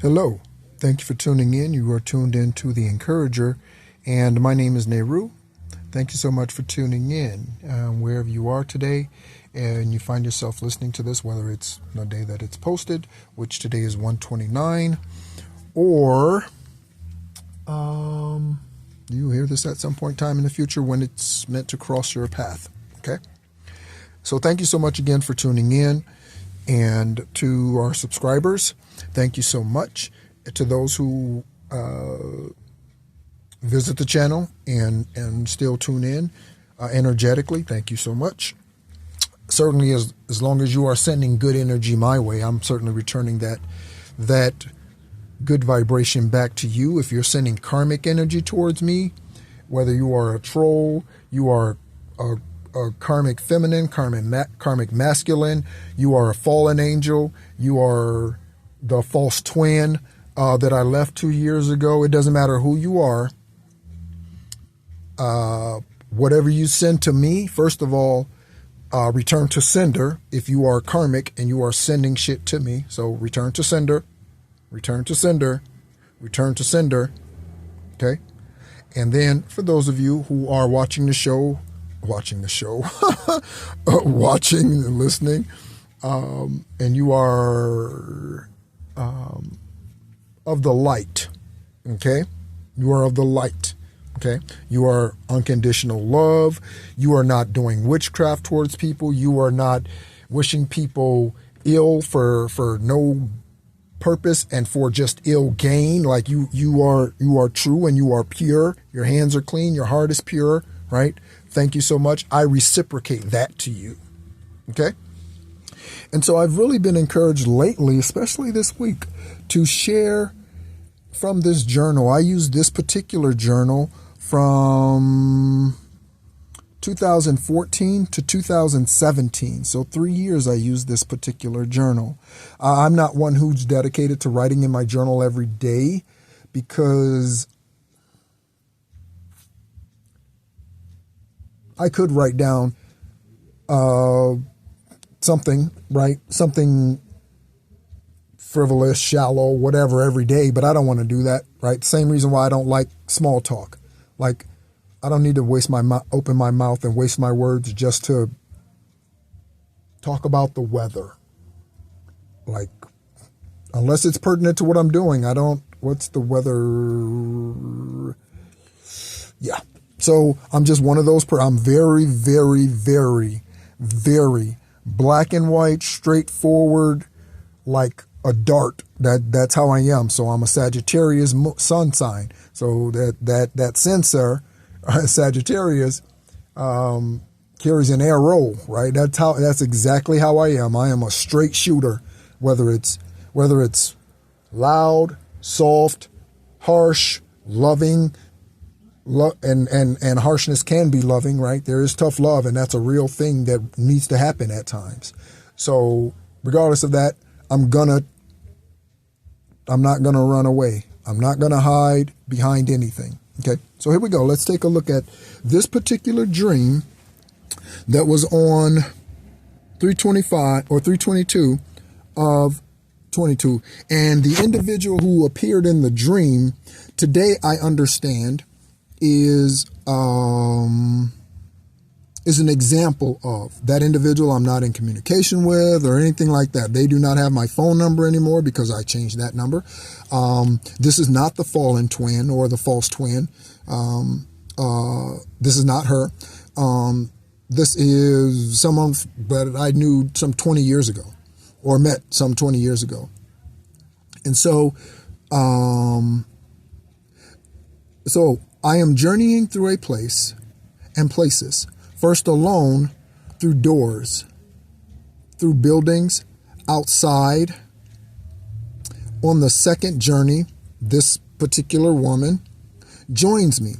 Hello. Thank you for tuning in. You are tuned in to The Encourager, and my name is Nehru. Thank you so much for tuning in. Wherever you are today and you find yourself listening to this, whether it's the day that it's posted, which today is 129, or you hear this at some point in time in the future when it's meant to cross your path. Okay? So thank you so much again for tuning in. And to our subscribers, thank you so much. To those who visit the channel and still tune in energetically, thank you so much. Certainly, as long as you are sending good energy my way, I'm certainly returning that good vibration back to you. If you're sending karmic energy towards me, whether you are a troll, you are a karmic feminine, karmic masculine, you are a fallen angel, you are the false twin that I left 2 years ago. It doesn't matter who you are. Whatever you send to me, first of all, return to sender if you are karmic and you are sending shit to me. So return to sender, return to sender, return to sender. Okay. And then for those of you who are watching and listening, and you are of the light, okay? You are of the light, okay? You are unconditional love. You are not doing witchcraft towards people. You are not wishing people ill for no purpose and for just ill gain. Like you are true and you are pure. Your hands are clean. Your heart is pure, right? Thank you so much. I reciprocate that to you. Okay? And so I've really been encouraged lately, especially this week, to share from this journal. I use this particular journal from 2014 to 2017. So 3 years I used this particular journal. I'm not one who's dedicated to writing in my journal every day because I could write down something, right? Something frivolous, shallow, whatever every day, but I don't want to do that, right? Same reason why I don't like small talk. Like, I don't need to open my mouth and waste my words just to talk about the weather. Like, unless it's pertinent to what I'm doing, what's the weather? Yeah. So I'm just one of those. I'm very, very, very, very black and white, straightforward, like a dart. That's how I am. So I'm a Sagittarius sun sign. So that sensor, Sagittarius, carries an arrow, right? That's exactly how I am. I am a straight shooter, whether it's loud, soft, harsh, loving. And harshness can be loving, right? There is tough love, and that's a real thing that needs to happen at times. So regardless of that, I'm not gonna run away. I'm not gonna hide behind anything. Okay, so here we go. Let's take a look at this particular dream that was on 325 or 322 of 22. And the individual who appeared in the dream, today I understand, is an example of that individual. I'm not in communication with or anything like that. They do not have my phone number anymore because I changed that number. This is not the fallen twin or the false twin. This is not her. This is someone that I knew some 20 years ago or met some 20 years ago. And so I am journeying through a place and places, first alone, through doors, through buildings, outside. On the second journey, this particular woman joins me.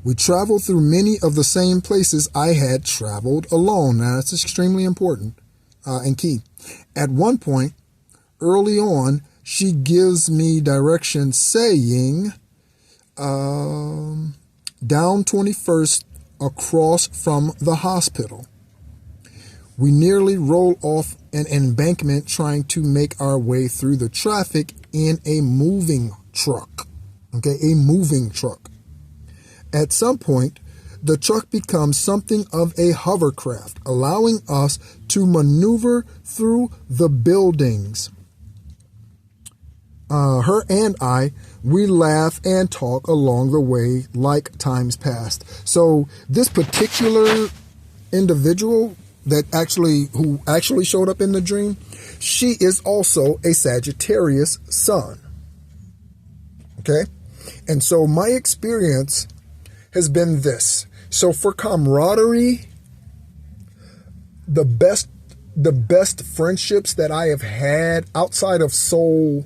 We travel through many of the same places I had traveled alone. Now, that's extremely important and key. At one point, early on, she gives me directions saying, down 21st across from the hospital. We nearly roll off an embankment trying to make our way through the traffic in a moving truck. Okay, a moving truck. At some point, the truck becomes something of a hovercraft, allowing us to maneuver through the buildings. Her and I, we laugh and talk along the way like times past. So this particular individual who actually showed up in the dream, she is also a Sagittarius sun. Okay? And so my experience has been this. So for camaraderie, the best friendships that I have had outside of soul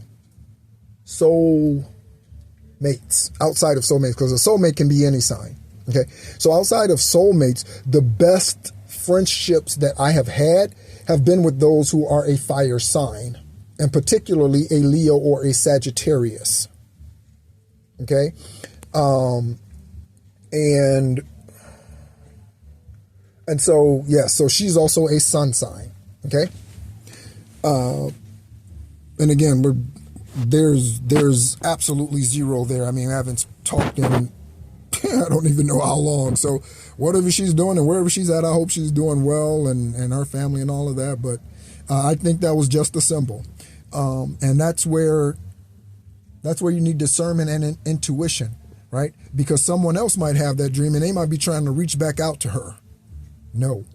mates, because a soulmate can be any sign. Okay. So outside of soulmates, the best friendships that I have had have been with those who are a fire sign, and particularly a Leo or a Sagittarius. Okay. And so, yeah, so she's also a sun sign. Okay. And again, there's absolutely zero there. I mean, I haven't talked in I don't even know how long. So whatever she's doing and wherever she's at, I hope she's doing well, and her family and all of that. But I think that was just a symbol. And that's where you need discernment and intuition, right? Because someone else might have that dream and they might be trying to reach back out to her. No,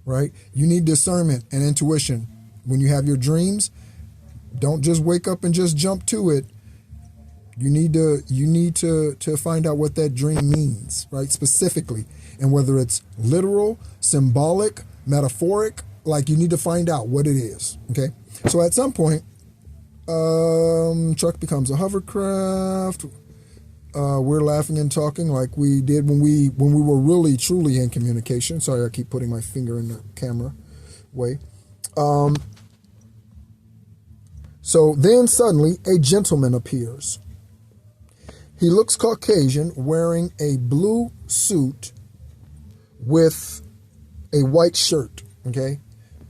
right? You need discernment and intuition. When you have your dreams, don't just wake up and just jump to it. You need to find out what that dream means, right? Specifically, and whether it's literal, symbolic, metaphoric, like you need to find out what it is. Okay. So at some point, truck becomes a hovercraft. We're laughing and talking like we did when we were really truly in communication. Sorry, I keep putting my finger in the camera way. So then suddenly a gentleman appears. He looks Caucasian, wearing a blue suit with a white shirt. Okay.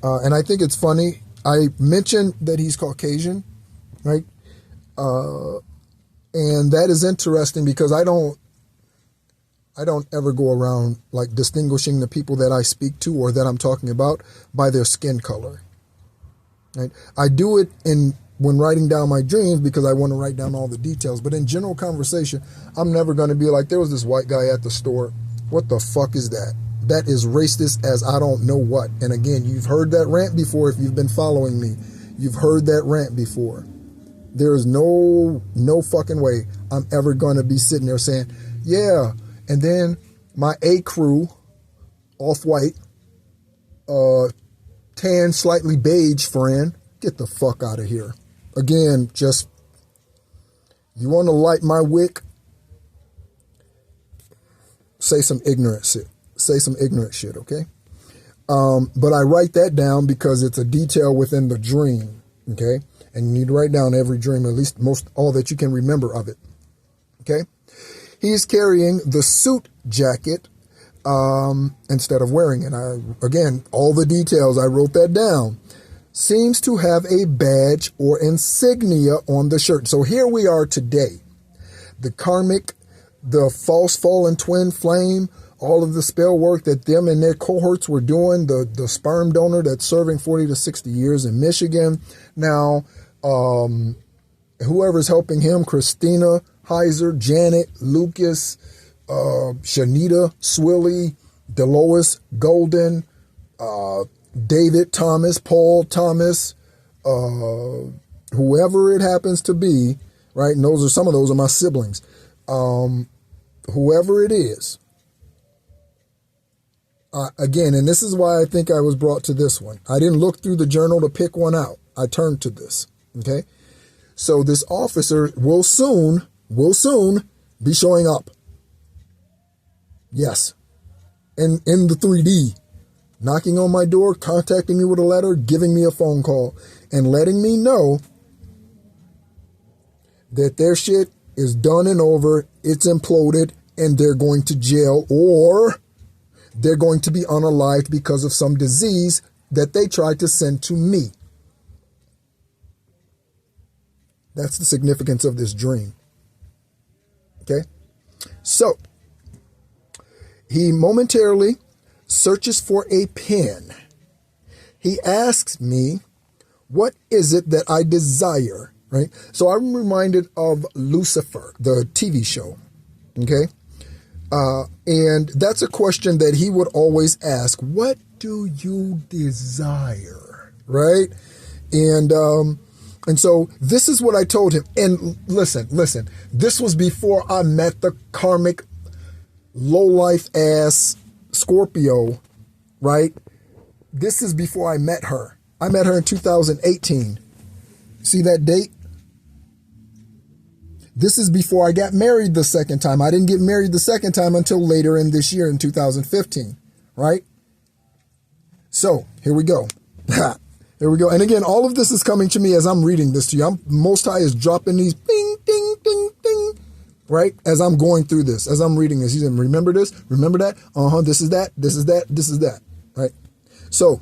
And I think it's funny. I mentioned that he's Caucasian, right? And that is interesting because I don't ever go around like distinguishing the people that I speak to or that I'm talking about by their skin color. Right? I do it when writing down my dreams because I want to write down all the details. But in general conversation, I'm never going to be like, there was this white guy at the store. What the fuck is that? That is racist as I don't know what. And again, you've heard that rant before if you've been following me. You've heard that rant before. There is no fucking way I'm ever going to be sitting there saying, yeah, and then my A crew, off-white, tan, slightly beige friend, get the fuck out of here. Again, just, you want to light my wick? Say some ignorant shit. Say some ignorant shit, okay? But I write that down because it's a detail within the dream, okay? And you need to write down every dream, at least all that you can remember of it, okay? He's carrying the suit jacket instead of wearing it. Again, all the details, I wrote that down. Seems to have a badge or insignia on the shirt. So here we are today. The karmic, the false fallen twin flame, all of the spell work that them and their cohorts were doing, the sperm donor that's serving 40 to 60 years in Michigan. Now, whoever's helping him, Christina, Heiser, Janet, Lucas, Shanita, Swilly, Delois, Golden, David Thomas, Paul Thomas, whoever it happens to be, right? And some of those are my siblings. Whoever it is, again, and this is why I think I was brought to this one. I didn't look through the journal to pick one out. I turned to this. Okay. So this officer will soon be showing up. Yes. In the 3D. Knocking on my door, contacting me with a letter, giving me a phone call, and letting me know that their shit is done and over, it's imploded, and they're going to jail, or they're going to be unalived because of some disease that they tried to send to me. That's the significance of this dream. Okay? So, he momentarily searches for a pen. He asks me, what is it that I desire? Right? So I'm reminded of Lucifer, the TV show. Okay? And that's a question that he would always ask. What do you desire? Right? And so this is what I told him. And listen, this was before I met the karmic low-life ass Scorpio, right? This is before I met her. I met her in 2018. See that date? This is before I got married the second time. I didn't get married the second time until later in this year in 2015, right? So here we go. Here we go. And again, all of this is coming to me as I'm reading this to you. Most High is dropping these ding, ding, ding, ding, right? As I'm going through this, as I'm reading this. He's saying, remember this, remember that. This is that, this is that, this is that, right? So,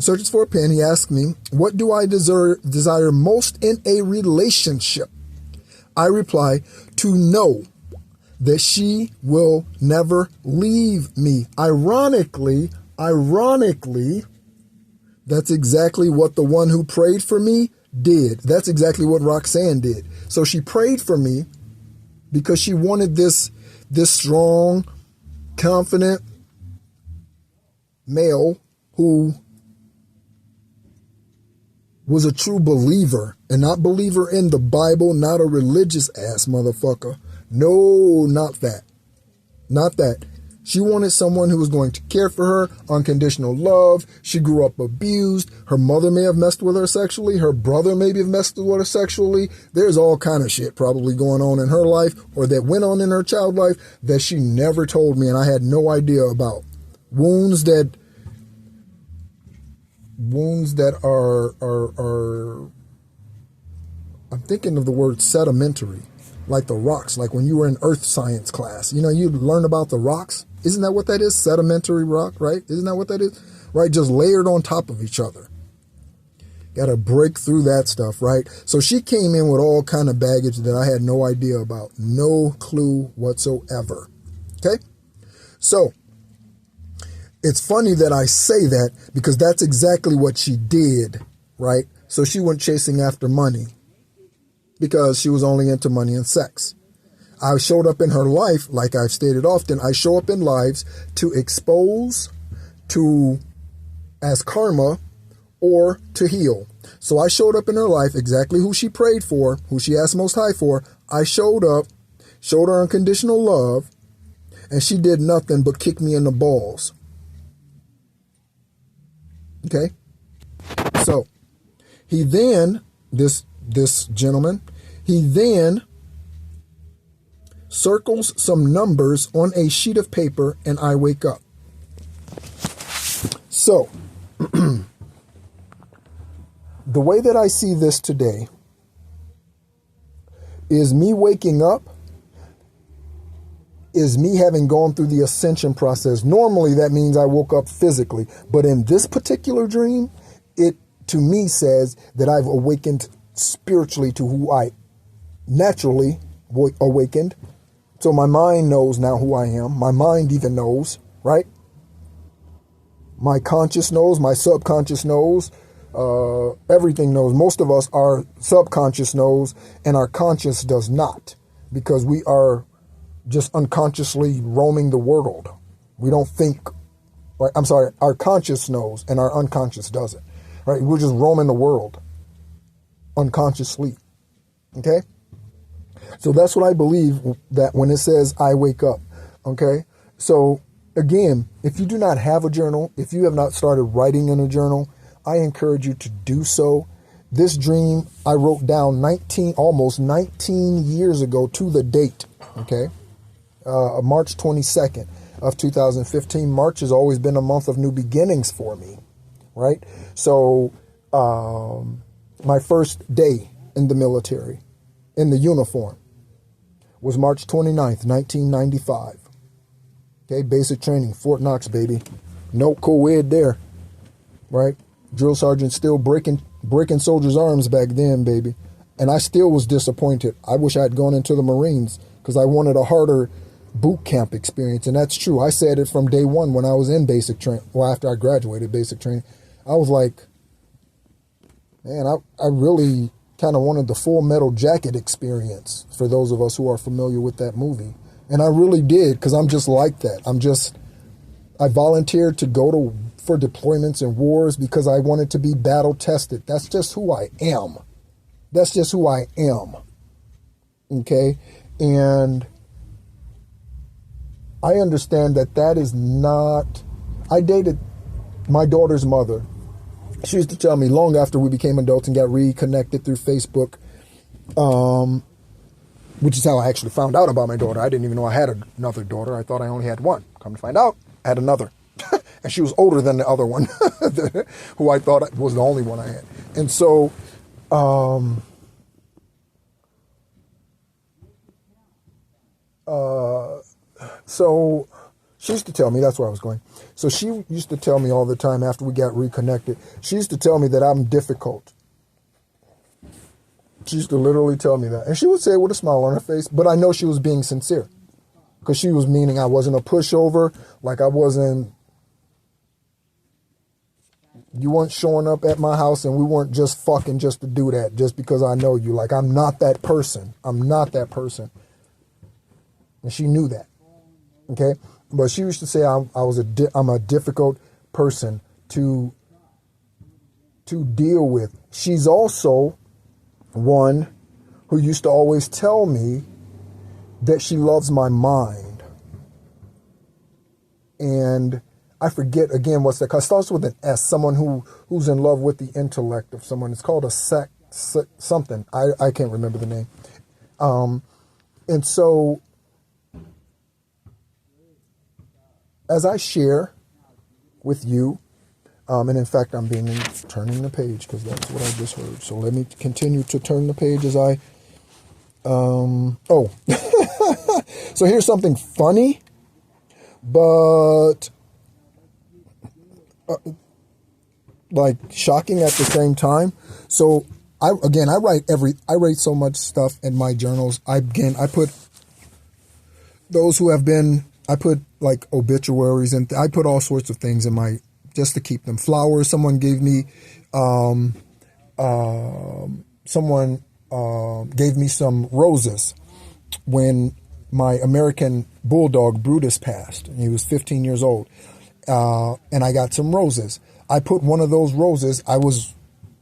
searches for a pen. He asked me, what do I desire most in a relationship? I reply, to know that she will never leave me. Ironically, that's exactly what the one who prayed for me did. That's exactly what Roxanne did. So she prayed for me because she wanted this strong, confident male who was a true believer, and not believer in the Bible, not a religious ass motherfucker. No, not that. Not that. She wanted someone who was going to care for her, unconditional love. She grew up abused. Her mother may have messed with her sexually. Her brother maybe have messed with her sexually. There's all kind of shit probably going on in her life, or that went on in her child life, that she never told me and I had no idea about. Wounds that are I'm thinking of the word sedimentary, like the rocks, like when you were in earth science class. You know, you learn about the rocks. Isn't that what that is? Sedimentary rock, right? Isn't that what that is? Right? Just layered on top of each other. Got to break through that stuff, right? So she came in with all kind of baggage that I had no idea about. No clue whatsoever. Okay? So, it's funny that I say that because that's exactly what she did, right? So she went chasing after money because she was only into money and sex. I showed up in her life, like I've stated often, I show up in lives to expose, to as karma, or to heal. So I showed up in her life exactly who she prayed for, who she asked Most High for. I showed up, showed her unconditional love, and she did nothing but kick me in the balls. Okay? So, he then, this gentleman, he then circles some numbers on a sheet of paper, and I wake up. So, the way that I see this today is me waking up, is me having gone through the ascension process. Normally, that means I woke up physically. But in this particular dream, it, to me, says that I've awakened spiritually to who I naturally awakened. So my mind knows now who I am. My mind even knows, right? My conscious knows, my subconscious knows, everything knows. Most of us, our subconscious knows, and our conscious does not, because we are just unconsciously roaming the world. We don't think, right? I'm sorry, our conscious knows and our unconscious doesn't, right? We're just roaming the world unconsciously, okay? So that's what I believe, that when it says I wake up, okay? So again, if you do not have a journal, if you have not started writing in a journal, I encourage you to do so. This dream I wrote down almost 19 years ago to the date, okay? March 22nd of 2015. March has always been a month of new beginnings for me, right? So my first day in the military, in the uniform, was March 29th, 1995. Okay, basic training, Fort Knox, baby. No co-ed there, right? Drill sergeant still breaking soldiers' arms back then, baby. And I still was disappointed. I wish I had gone into the Marines because I wanted a harder boot camp experience. And that's true. I said it from day one when I was in basic training. Well, after I graduated basic training, I was like, man, I really kind of wanted the Full Metal Jacket experience for those of us who are familiar with that movie. And I really did, because I'm just like that. I volunteered to go for deployments and wars because I wanted to be battle tested. That's just who I am. Okay? And I understand that is not... I dated my daughter's mother. She used to tell me long after we became adults and got reconnected through Facebook, which is how I actually found out about my daughter. I didn't even know I had another daughter. I thought I only had one. Come to find out, I had another. And she was older than the other one, who I thought was the only one I had. And so, so she used to tell me, that's where I was going. So she used to tell me all the time after we got reconnected, she used to tell me that I'm difficult. She used to literally tell me that. And she would say it with a smile on her face, but I know she was being sincere. Because she was meaning I wasn't a pushover, like you weren't showing up at my house and we weren't just fucking just to do that, just because I know you. Like, I'm not that person. I'm not that person. And she knew that. Okay? But she used to say I'm a difficult person to deal with. She's also one who used to always tell me that she loves my mind. And I forget again what's that called. It starts with an S. Someone who's in love with the intellect of someone. It's called a something. I can't remember the name. And so, as I share with you, and in fact, I'm turning the page because that's what I just heard. So let me continue to turn the page as I. So here's something funny, but like shocking at the same time. So I write so much stuff in my journals. I put those who have been. I put like obituaries and I put all sorts of things in my, just to keep them. Flowers. Someone gave me, gave me some roses when my American bulldog Brutus passed. He was 15 years old. And I got some roses. I put one of those roses, I was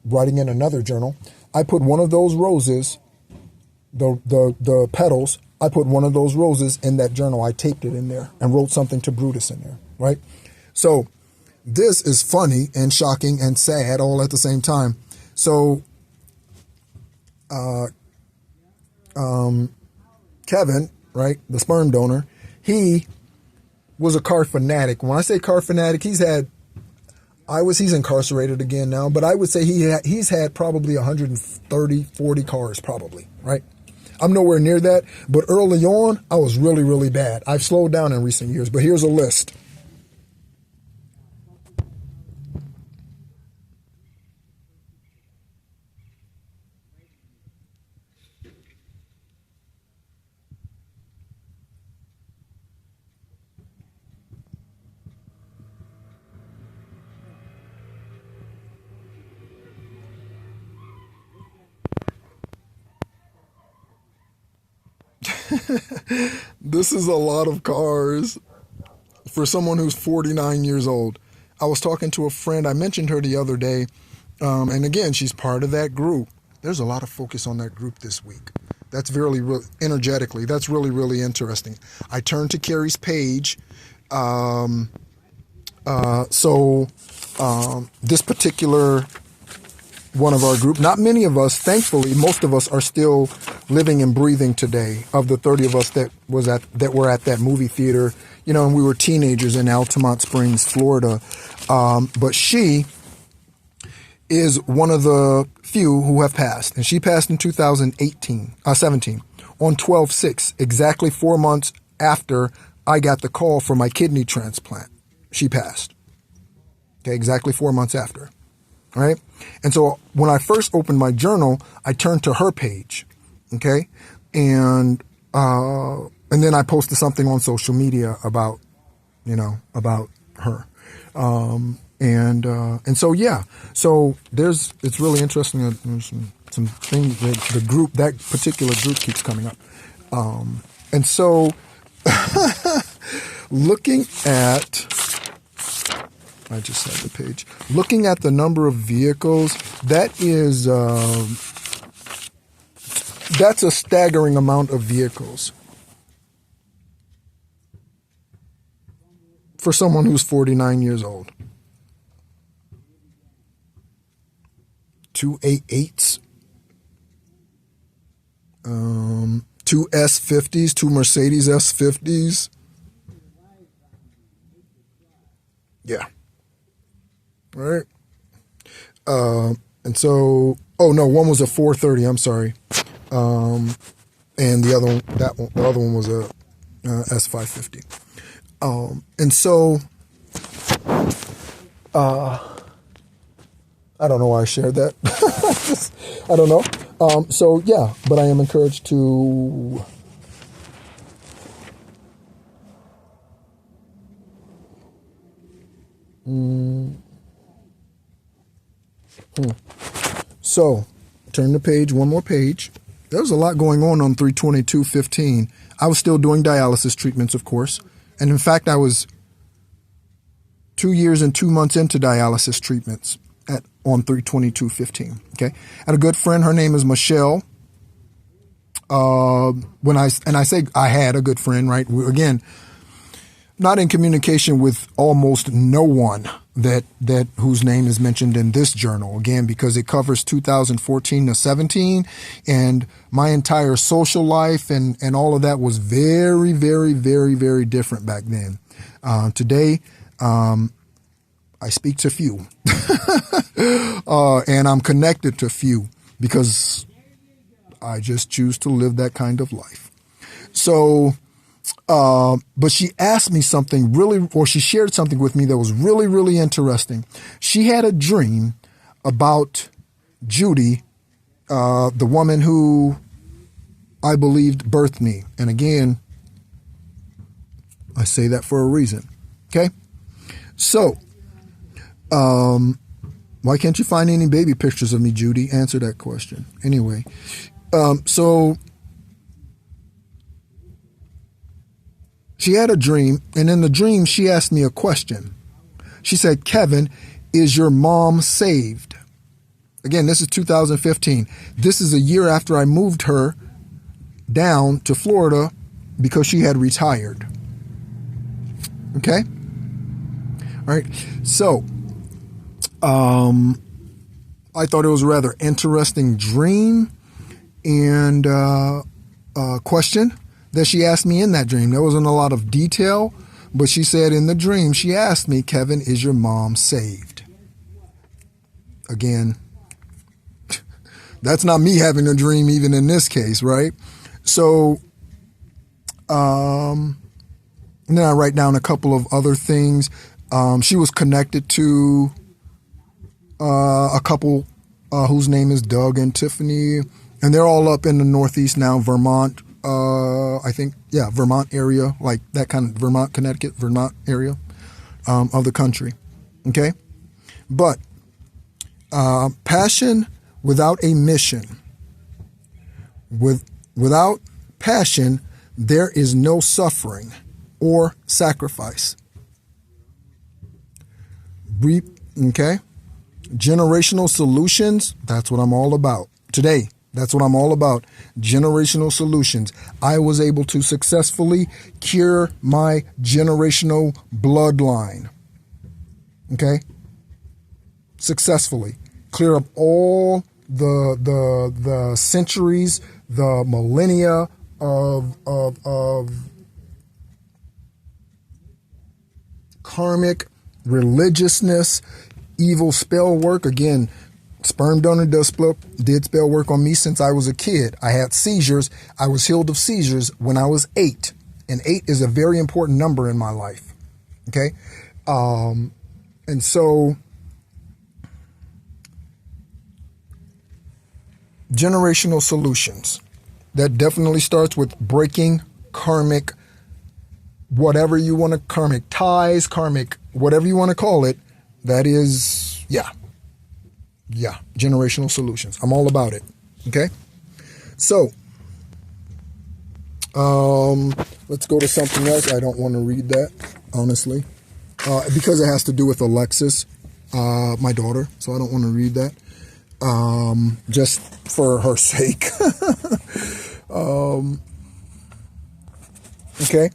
writing in another journal. I put one of those roses, the petals, I put one of those roses in that journal. I taped it in there and wrote something to Brutus in there, right? So this is funny and shocking and sad all at the same time. So Kevin, right, the sperm donor, he was a car fanatic. When I say car fanatic, he's incarcerated again now, but I would say he's had probably 130, 40 cars probably, right? I'm nowhere near that, but early on, I was really, really bad. I've slowed down in recent years, but here's a list. This is a lot of cars for someone who's 49 years old. I was talking to a friend. I mentioned her the other day. And again, she's part of that group. There's a lot of focus on that group this week. That's really energetically. That's really, really interesting. I turned to Carrie's page. This particular one of our group, not many of us, thankfully, most of us are still living and breathing today. Of the 30 of us that were at that movie theater, and we were teenagers in Altamont Springs, Florida. But she is one of the few who have passed, and she passed in 2017 on 12/6, exactly 4 months after I got the call for my kidney transplant. She passed. Okay, exactly 4 months after. All right. And so when I first opened my journal, I turned to her page. Okay. And then I posted something on social media about her. And so, yeah, so it's really interesting that there's some things that that particular group keeps coming up. And so looking at, I just had the page, looking at the number of vehicles, that's a staggering amount of vehicles for someone who's 49 years old. 2 8.8s, 2 S50s, 2 Mercedes S50s. Yeah. All right. And so, oh no, one was a 430. I'm sorry. And the other one was a S550. And so, I don't know why I shared that. I don't know. So yeah, but I am encouraged to So turn the page, one more page. There was a lot going on 3/22/15. I was still doing dialysis treatments, of course. And in fact, I was 2 years and 2 months into dialysis treatments on 3/22/15. Okay. I had a good friend. Her name is Michelle. I say I had a good friend, right? Again, not in communication with almost no one that whose name is mentioned in this journal, again, because it covers 2014 to 17, and my entire social life and all of that was very, very, very, very different back then. Today, I speak to few, and I'm connected to few because I just choose to live that kind of life. So, but she asked me something she shared something with me that was really, really interesting. She had a dream about Judy, the woman who I believed birthed me. And again, I say that for a reason. Okay. So, why can't you find any baby pictures of me, Judy? Answer that question. Anyway, so she had a dream, and in the dream, she asked me a question. She said, Kevin, is your mom saved? Again, this is 2015. This is a year after I moved her down to Florida because she had retired. Okay? All right. So, I thought it was a rather interesting dream and question that she asked me in that dream. There wasn't a lot of detail, but she said in the dream, she asked me, Kevin, is your mom saved? Again, that's not me having a dream even in this case, right? So, and then I write down a couple of other things. She was connected to a couple whose name is Doug and Tiffany, and they're all up in the Northeast now, Vermont, I think, yeah, Vermont area, like that kind of Vermont, Connecticut, Vermont area of the country. Okay. But passion without a mission, without passion, there is no suffering or sacrifice. Okay. Generational solutions, that's what I'm all about. Today, that's what I'm all about. Generational solutions. I was able to successfully cure my generational bloodline. Okay? Successfully. Clear up all the centuries, the millennia of karmic religiousness, evil spell work. Again, Sperm donor did spell work on me since I was a kid. I had seizures. I was healed of seizures when I was 8. And 8 is a very important number in my life. Okay? And so, generational solutions. That definitely starts with breaking karmic, whatever you want to, karmic ties, karmic, whatever you want to call it. That is, yeah, generational solutions. I'm all about it. Okay? So, let's go to something else. I don't want to read that, honestly, because it has to do with Alexis, my daughter. So I don't want to read that, just for her sake. Okay.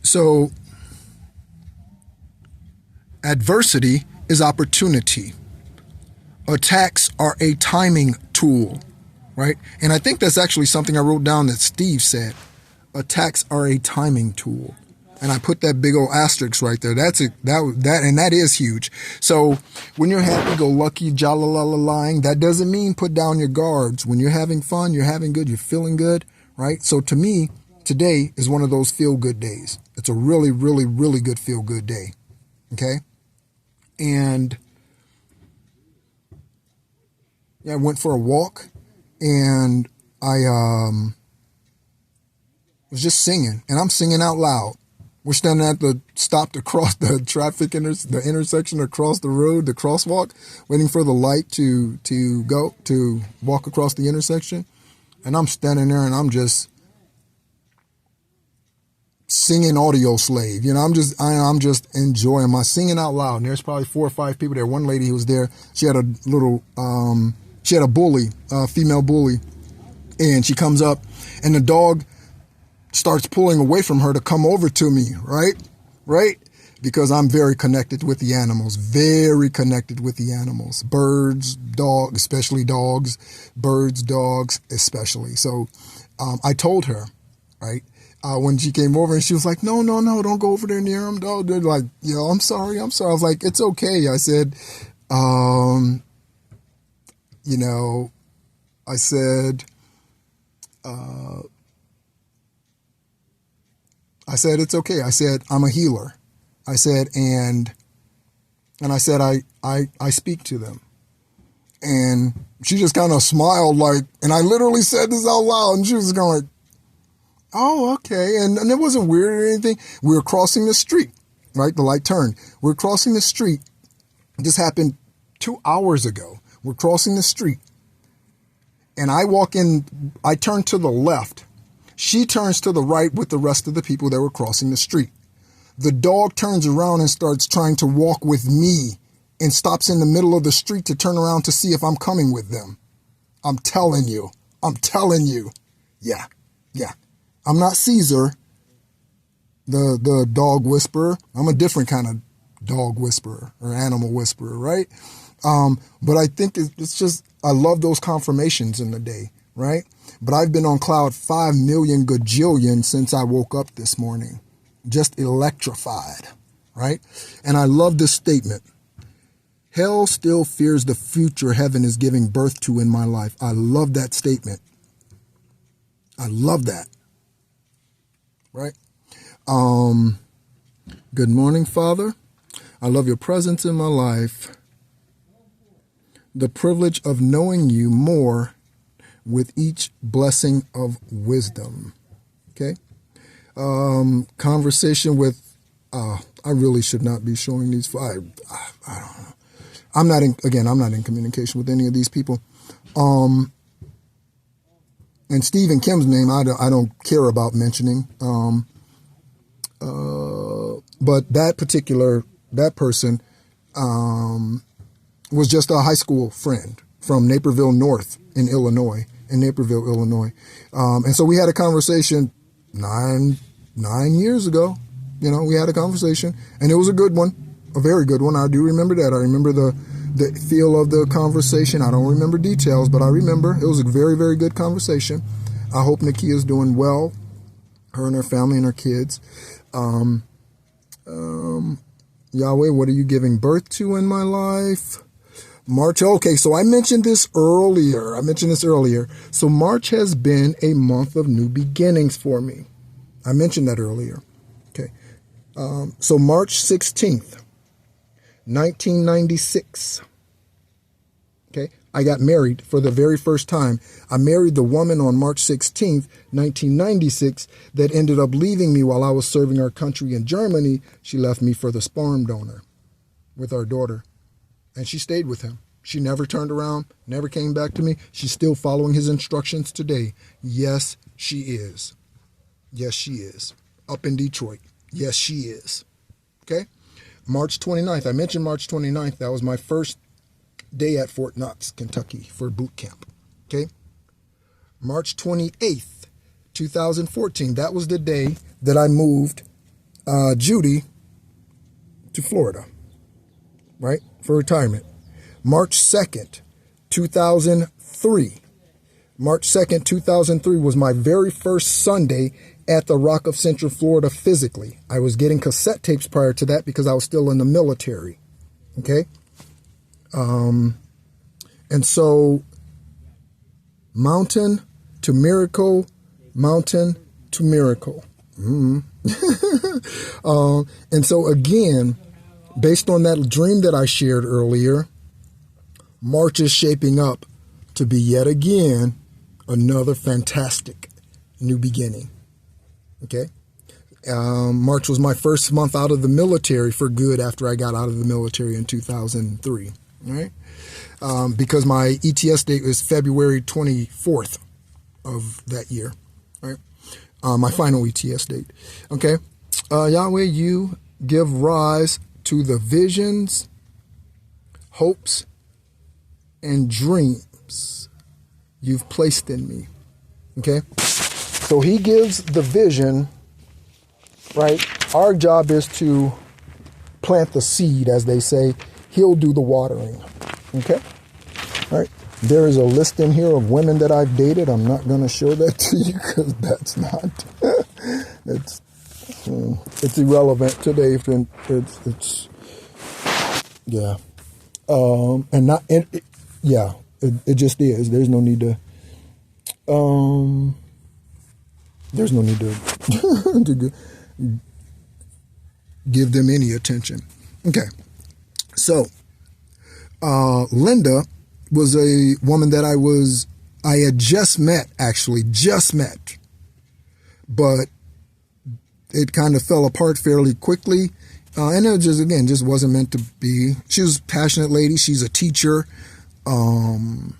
So, adversity is opportunity. Attacks are a timing tool, right? And I think that's actually something I wrote down that Steve said. Attacks are a timing tool. And I put that big old asterisk right there. That is huge. So when you're happy-go-lucky, jolly-la-la-lying, that doesn't mean put down your guards. When you're having fun, you're having good, you're feeling good, right? So to me, today is one of those feel-good days. It's a really, really, really good feel-good day. Okay? And yeah, I went for a walk, and I was just singing, and I'm singing out loud. We're standing at the stop to cross the traffic, the intersection across the road, the crosswalk, waiting for the light to walk across the intersection. And I'm standing there and I'm just singing Audio Slave. You know, I'm just enjoying my singing out loud. And there's probably 4 or 5 people there. One lady who was there, she had a little, she had a bully, a female bully. And she comes up and the dog starts pulling away from her to come over to me, right? Because I'm very connected with the animals, birds, dogs, especially dogs, birds, dogs, especially. So I told her, right, when she came over and she was like, no, don't go over there near them. They're like, I'm sorry. I was like, it's okay. I said, I said, it's okay. I said, I'm a healer. I said, and I said, I speak to them. And she just kind of smiled and I literally said this out loud and she was going, oh, okay. And it wasn't weird or anything. We were crossing the street, right? The light turned. We're crossing the street. This happened 2 hours ago. We're crossing the street. And I turn to the left. She turns to the right with the rest of the people that were crossing the street. The dog turns around and starts trying to walk with me and stops in the middle of the street to turn around to see if I'm coming with them. I'm telling you. Yeah. I'm not Caesar, the dog whisperer. I'm a different kind of dog whisperer or animal whisperer, right? But I think it's just, I love those confirmations in the day, right? But I've been on cloud 5 million gajillion since I woke up this morning. Just electrified, right? And I love this statement. Hell still fears the future heaven is giving birth to in my life. I love that statement. I love that, right? Good morning, Father. I love your presence in my life. The privilege of knowing you more with each blessing of wisdom. Okay. Conversation with, I really should not be showing these. I don't know. I'm not in communication with any of these people. And Steve and Kim's name, I don't care about mentioning. But that person, was just a high school friend from Naperville North in Naperville, Illinois. And so we had a conversation 9 years ago. We had a conversation and it was a good one, a very good one. I do remember that. I remember the feel of the conversation. I don't remember details, but I remember it was a very, very good conversation. I hope Nakia's doing well, her and her family and her kids. Yahweh, what are you giving birth to in my life? March. Okay, so I mentioned this earlier. So March has been a month of new beginnings for me. I mentioned that earlier. Okay. So March 16th, 1996. Okay. I got married for the very first time. I married the woman on March 16th, 1996, that ended up leaving me while I was serving our country in Germany. She left me for the sperm donor with our daughter. And she stayed with him. She never turned around, never came back to me. She's still following his instructions today. Yes, she is. Yes, she is. Up in Detroit. Yes, she is. Okay? March 29th. I mentioned March 29th. That was my first day at Fort Knox, Kentucky for boot camp. Okay? March 28th, 2014. That was the day that I moved Judy to Florida, right, for retirement. March 2nd, 2003. March 2nd, 2003 was my very first Sunday at the Rock of Central Florida physically. I was getting cassette tapes prior to that because I was still in the military. Okay? And so mountain to miracle, mountain to miracle. And so again, based on that dream that I shared earlier, March is shaping up to be yet again another fantastic new beginning. Okay? March was my first month out of the military for good after I got out of the military in 2003. All right? Because my ETS date was February 24th of that year. All right? My final ETS date. Okay? Yahweh, you give rise to the visions, hopes, and dreams you've placed in me. Okay? So he gives the vision, right? Our job is to plant the seed, as they say. He'll do the watering. Okay? All right. There is a list in here of women that I've dated. I'm not going to show that to you because that's not, it's irrelevant today. It's yeah. And not, yeah, it just is. There's no need to, to give them any attention. Okay. So, Linda was a woman that I had just met, but it kind of fell apart fairly quickly. And it just wasn't meant to be. She was a passionate lady. She's a teacher, in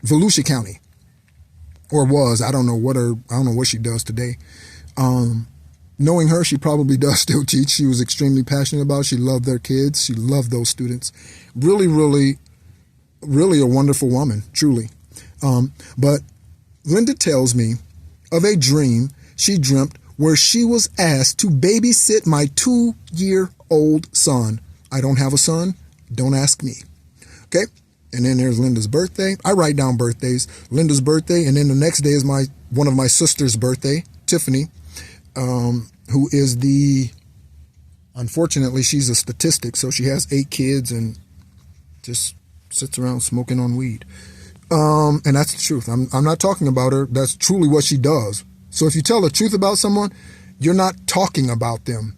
Volusia County, or was. I don't know what she does today. Knowing her, she probably does still teach. She was extremely passionate about it. She loved their kids. She loved those students. Really, really, really a wonderful woman, truly. But Linda tells me of a dream she dreamt where she was asked to babysit my 2-year-old son. I don't have a son. Don't ask me. Okay? And then there's Linda's birthday. I write down birthdays. Linda's birthday, and then the next day is one of my sister's birthday, Tiffany. Who is unfortunately, she's a statistic, so she has 8 kids and just sits around smoking on weed. And that's the truth. I'm not talking about her. That's truly what she does. So if you tell the truth about someone, you're not talking about them.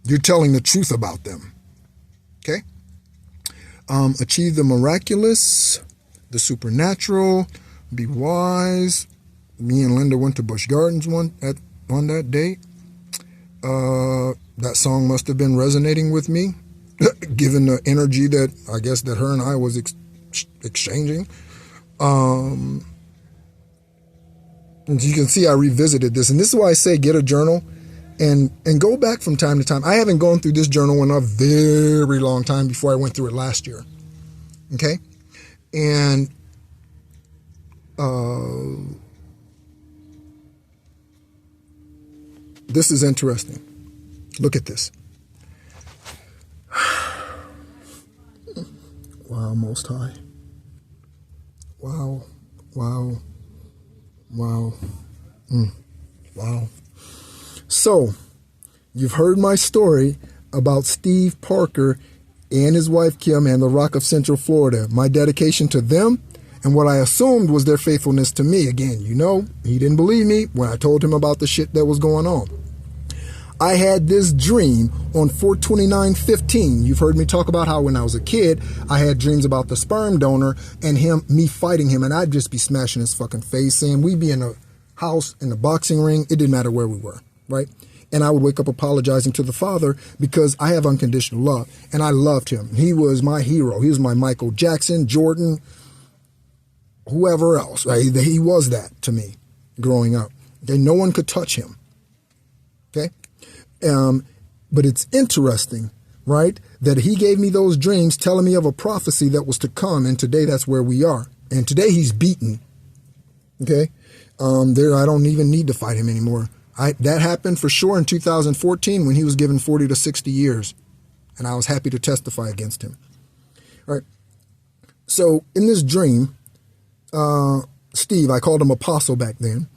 You're telling the truth about them. Okay? Achieve the miraculous, the supernatural, be wise. Me and Linda went to Busch Gardens on that date. That song must have been resonating with me, given the energy that I guess that her and I was exchanging. And you can see I revisited this, and this is why I say get a journal and go back from time to time. I haven't gone through this journal in a very long time before I went through it last year. Okay? And this is interesting. Look at this. Wow, Most High. Wow. Wow. Wow. Wow. So, you've heard my story about Steve Parker and his wife Kim and the Rock of Central Florida. My dedication to them and what I assumed was their faithfulness to me. Again, you know, he didn't believe me when I told him about the shit that was going on. I had this dream on 4/29/15. You've heard me talk about how when I was a kid, I had dreams about the sperm donor and me fighting him, and I'd just be smashing his fucking face in. We'd be in a house, in a boxing ring. It didn't matter where we were, right? And I would wake up apologizing to the Father because I have unconditional love, and I loved him. He was my hero. He was my Michael Jackson, Jordan, whoever else. Right? He was that to me growing up. Okay? No one could touch him. Okay? But it's interesting, right, that he gave me those dreams telling me of a prophecy that was to come, and today that's where we are. And today he's beaten. Okay? I don't even need to fight him anymore. That happened for sure in 2014 when he was given 40 to 60 years, and I was happy to testify against him. All right. So in this dream, Steve, I called him Apostle back then,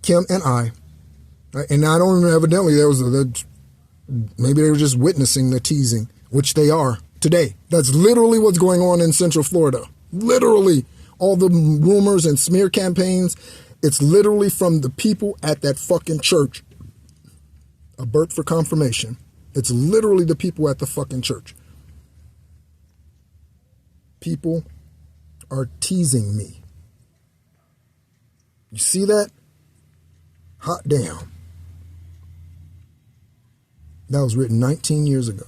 Kim and I, right, and I don't remember, evidently maybe they were just witnessing the teasing, which they are today. That's literally what's going on in Central Florida. Literally, all the rumors and smear campaigns, it's literally from the people at that fucking church. A Burt for confirmation. It's literally the people at the fucking church. People are teasing me. You see that? Hot damn. That was written 19 years ago.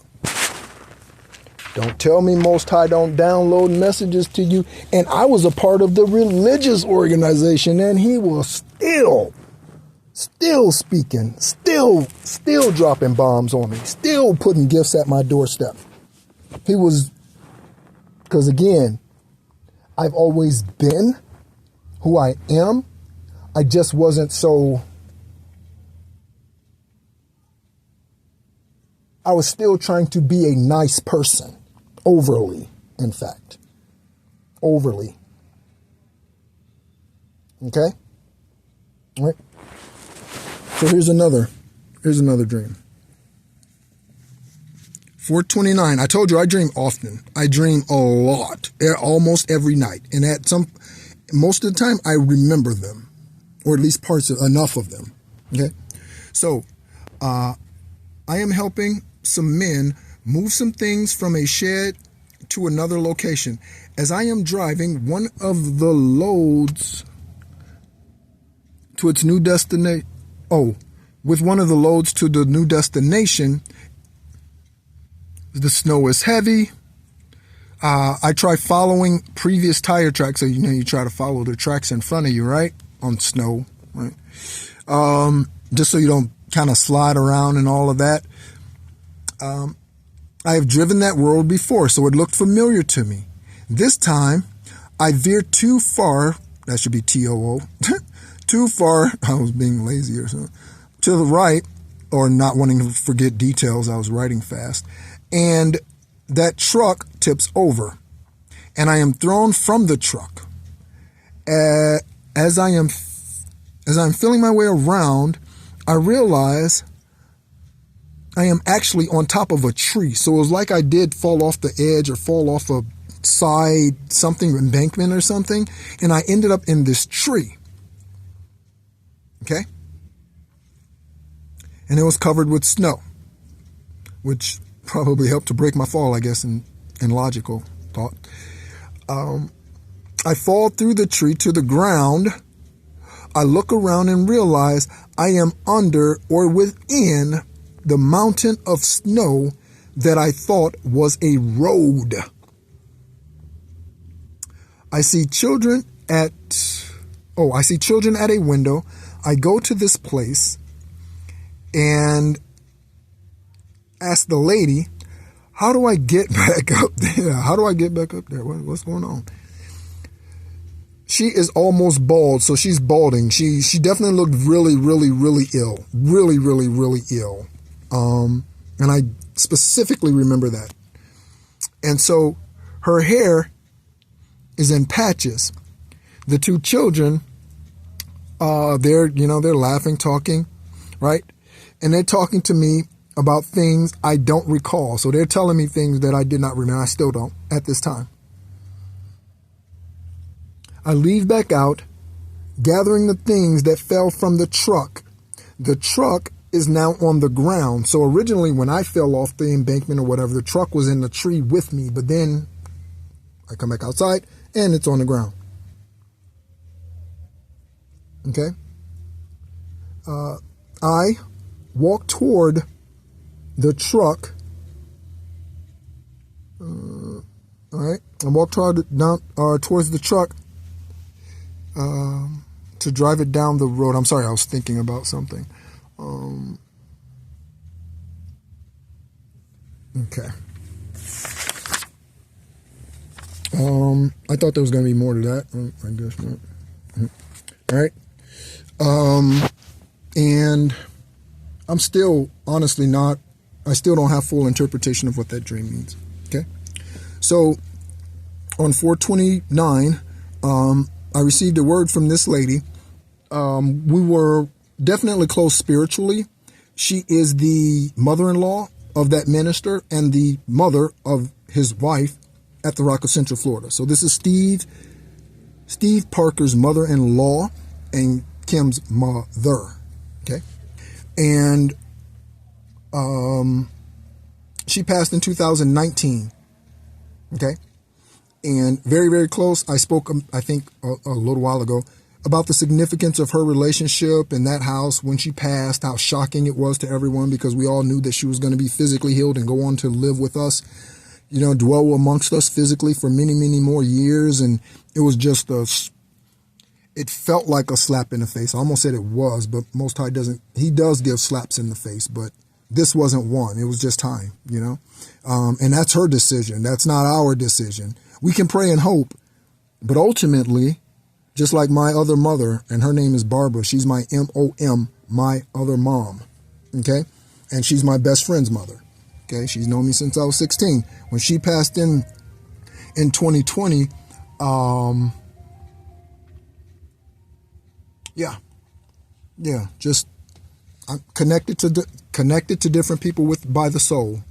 Don't tell me Most High don't download messages to you. And I was a part of the religious organization, and he was still speaking, still dropping bombs on me, still putting gifts at my doorstep. He was, because again, I've always been who I am. I just wasn't so, I was still trying to be a nice person. Overly, in fact. Overly. Okay? All right. So here's another dream. 4/29. I told you I dream often. I dream a lot, almost every night. And most of the time I remember them, or at least enough of them. Okay? So, I am helping some men move some things from a shed to another location. As I am driving one of the loads to its new destination, with one of the loads to the new destination, the snow is heavy. I try following previous tire tracks. So, you try to follow the tracks in front of you, right? On snow, right? Just so you don't kind of slide around and all of that. I have driven that road before, so it looked familiar to me. This time, I veered too far, that should be TOO, too far, I was being lazy or something, to the right, or not wanting to forget details, I was writing fast, and that truck tips over, and I am thrown from the truck. As I'm feeling my way around, I realize I am actually on top of a tree. So it was like I did fall off the edge or fall off a side embankment or something. And I ended up in this tree. Okay? And it was covered with snow, which probably helped to break my fall, I guess, in logical thought. I fall through the tree to the ground. I look around and realize I am under or within the mountain of snow that I thought was a road. I see children at a window. I go to this place and ask the lady, how do I get back up there? How do I get back up there? What's going on? She is almost bald, so she's balding. She definitely looked really, really, really ill. Really, really, really ill. And I specifically remember that. And so her hair is in patches. The two children, they're laughing, talking, right? And they're talking to me about things I don't recall. So they're telling me things that I did not remember. I still don't at this time. I leave back out, gathering the things that fell from the truck. The truck is now on the ground. So originally when I fell off the embankment or whatever, the truck was in the tree with me. But then I come back outside and it's on the ground. Okay. I walk toward the truck. All right. I walk towards the truck to drive it down the road. I'm sorry, I was thinking about something. Okay. I thought there was going to be more to that. I guess not. All right. And I'm still honestly I still don't have full interpretation of what that dream means. Okay. So on 4/29, I received a word from this lady. We were definitely close spiritually. She is the mother-in-law of that minister and the mother of his wife at the Rock of Central Florida. So this is Steve Parker's mother-in-law and Kim's mother. Okay. And she passed in 2019. Okay. And very, very close. I spoke, I think, a little while ago about the significance of her relationship in that house when she passed, how shocking it was to everyone because we all knew that she was going to be physically healed and go on to live with us, dwell amongst us physically for many, many more years. And it was just it felt like a slap in the face. I almost said it was, but Most High he does give slaps in the face, but this wasn't one. It was just time, and that's her decision. That's not our decision. We can pray and hope, but ultimately, just like my other mother, and her name is Barbara, she's my MOM, my other mom, okay? And she's my best friend's mother, okay? She's known me since I was 16. When she passed in 2020, just I'm connected to different people by the soul,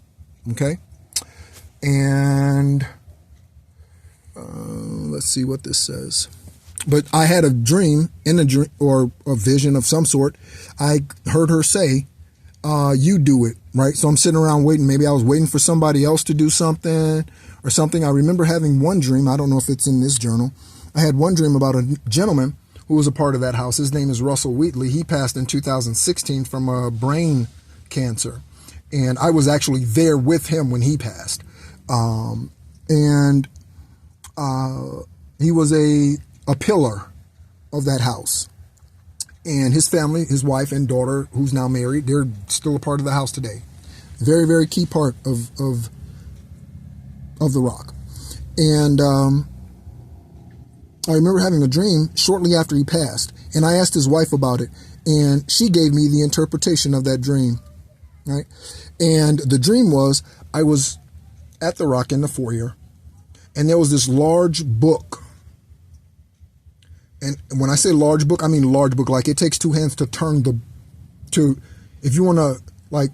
okay? And let's see what this says. But I had a dream, or a vision of some sort. I heard her say, you do it, right? So I'm sitting around waiting. Maybe I was waiting for somebody else to do something or something. I remember having one dream. I don't know if it's in this journal. I had one dream about a gentleman who was a part of that house. His name is Russell Wheatley. He passed in 2016 from a brain cancer. And I was actually there with him when he passed. He was a pillar of that house. And his family, his wife and daughter, who's now married, they're still a part of the house today. Very, very key part of the Rock. And I remember having a dream shortly after he passed, and I asked his wife about it, and she gave me the interpretation of that dream, right? And the dream was, I was at the Rock in the foyer, and there was this large book. And when I say large book, I mean large book, like it takes two hands to turn if you want to like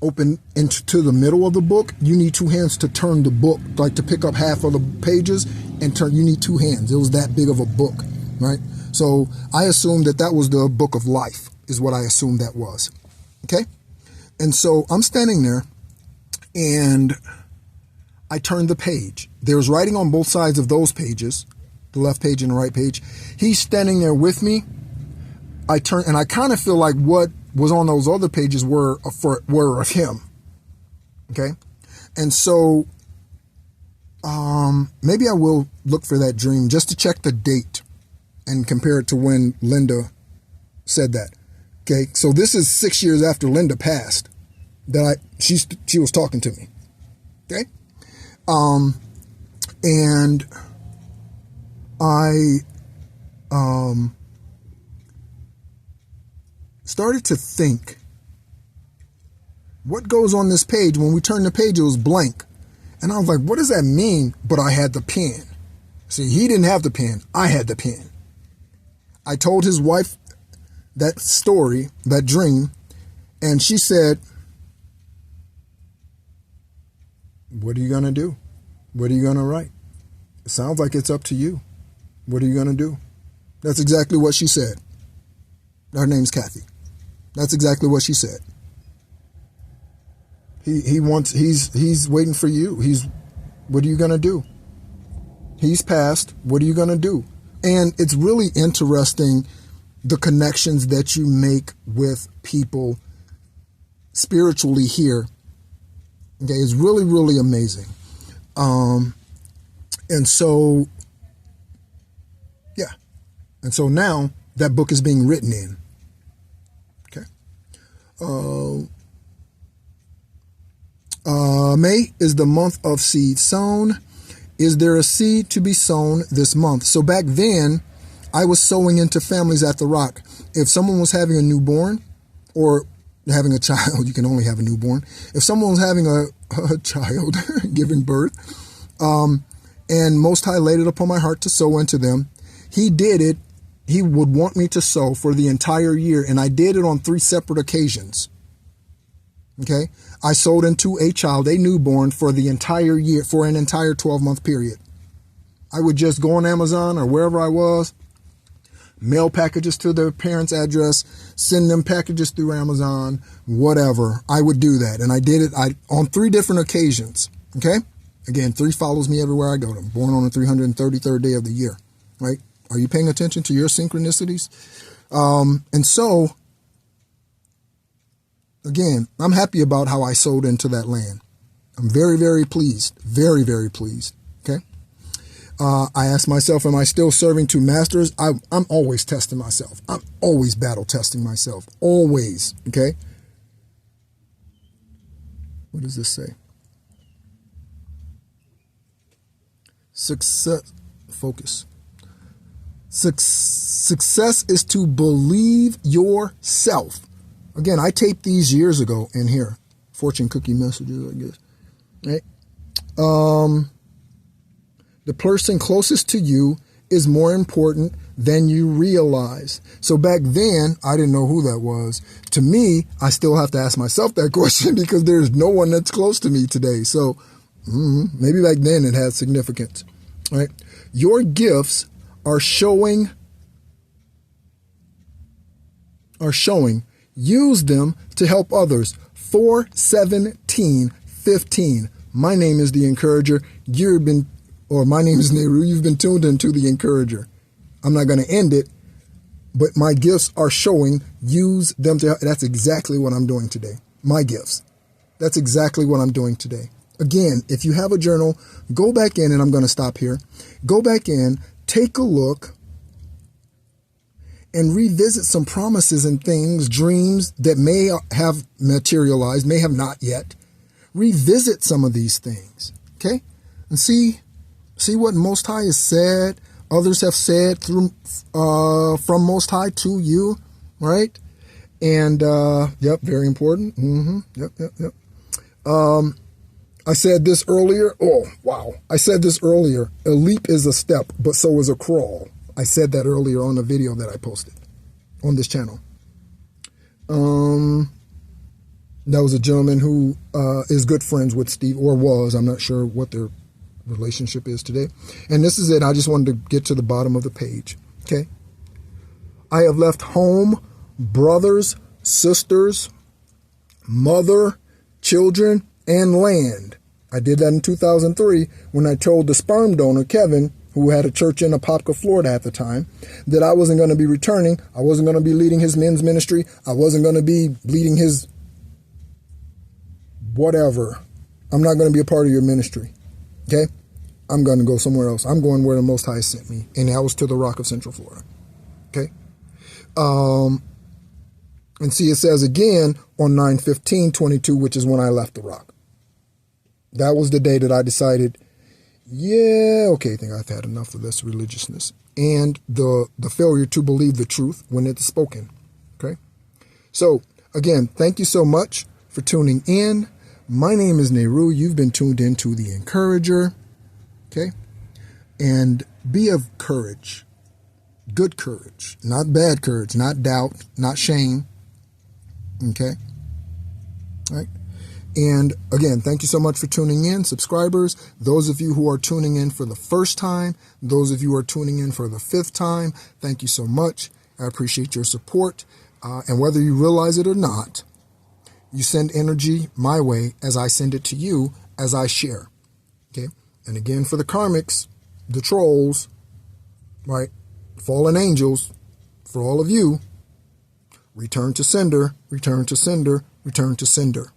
open into the middle of the book, you need two hands to turn the book, like to pick up half of the pages and you need two hands. It was that big of a book, right? So I assumed that was the book of life is what I assumed that was. Okay. And so I'm standing there and I turned the page. There's writing on both sides of those pages, the left page and the right page. He's standing there with me. I turn and I kind of feel like what was on those other pages were of him. Okay. And so, maybe I will look for that dream just to check the date and compare it to when Linda said that. Okay. So this is 6 years after Linda passed that she was talking to me. Okay. And I, started to think, what goes on this page? When we turned the page, it was blank. And I was like, what does that mean? But I had the pen. See, he didn't have the pen. I had the pen. I told his wife that story, that dream, and she said, What are you going to do? What are you going to write? It sounds like it's up to you. What are you going to do? That's exactly what she said. Her name's Kathy. That's exactly what she said. He's waiting for you. What are you going to do? He's passed. What are you going to do? And it's really interesting, the connections that you make with people spiritually here. Okay, it's really, really amazing. And so, yeah. And so now that book is being written in. Okay. May is the month of seed sown. Is there a seed to be sown this month? So back then, I was sowing into families at the Rock. If someone was having a newborn or having a child, you can only have a newborn. If someone was having a child giving birth, and Most High laid it upon my heart to sow into them, he did it. He would want me to sow for the entire year, and I did it on 3 separate occasions. Okay, I sold into a child, a newborn, for the entire year, for an entire 12-month period. I would just go on Amazon or wherever I was, mail packages to their parents' address, send them packages through Amazon, whatever. I would do that. And I did it on 3 different occasions. Okay, again, 3 follows me everywhere I go. I'm born on the 333rd day of the year, right? Are you paying attention to your synchronicities? And so, again, I'm happy about how I sold into that land. I'm very, very pleased. Very, very pleased. Okay. I asked myself, am I still serving 2 masters? I'm always testing myself. I'm always battle testing myself. Always. Okay. What does this say? Success. Focus. Success is to believe yourself. Again, I taped these years ago in here. Fortune cookie messages, I guess. Right? The person closest to you is more important than you realize. So back then, I didn't know who that was. To me, I still have to ask myself that question because there's no one that's close to me today. So maybe back then it had significance. Right? Your gifts are showing. Use them to help others. 4/17/15. My name is the Encourager. My name is Nehru. You've been tuned into the Encourager. I'm not going to end it, but my gifts are showing. Use them to help. That's exactly what I'm doing today. My gifts. That's exactly what I'm doing today. Again, if you have a journal, go back in, and I'm going to stop here. Go back in, take a look, and revisit some promises and things, dreams that may have materialized, may have not yet. Revisit some of these things, okay? And see what Most High has said, others have said through from Most High to you, right? And, yep, very important. Yep. I said this earlier. Oh, wow. I said this earlier. A leap is a step, but so is a crawl. I said that earlier on the video that I posted on this channel. That was a gentleman who is good friends with Steve, or was. I'm not sure what their relationship is today. And this is it. I just wanted to get to the bottom of the page. Okay. I have left home, brothers, sisters, mother, children, and land. I did that in 2003 when I told the sperm donor, Kevin, who had a church in Apopka, Florida at the time, that I wasn't going to be returning. I wasn't going to be leading his men's ministry. I wasn't going to be leading his whatever. I'm not going to be a part of your ministry. Okay? I'm going to go somewhere else. I'm going where the Most High sent me. And that was to the Rock of Central Florida. Okay? And see, it says again on 9/15/22, which is when I left the Rock. That was the day that I decided, I think I've had enough of this religiousness and the failure to believe the truth when it's spoken. Okay. So again, thank you so much for tuning in. My name is Nehru. You've been tuned in to The Encourager. Okay. And be of courage, good courage, not bad courage, not doubt, not shame. Okay. All right. And again, thank you so much for tuning in, subscribers. Those of you who are tuning in for the first time, those of you who are tuning in for the 5th time, thank you so much. I appreciate your support. And whether you realize it or not, you send energy my way as I send it to you as I share. Okay. And again, for the karmics, the trolls, right? Fallen angels, for all of you, return to sender, return to sender, return to sender.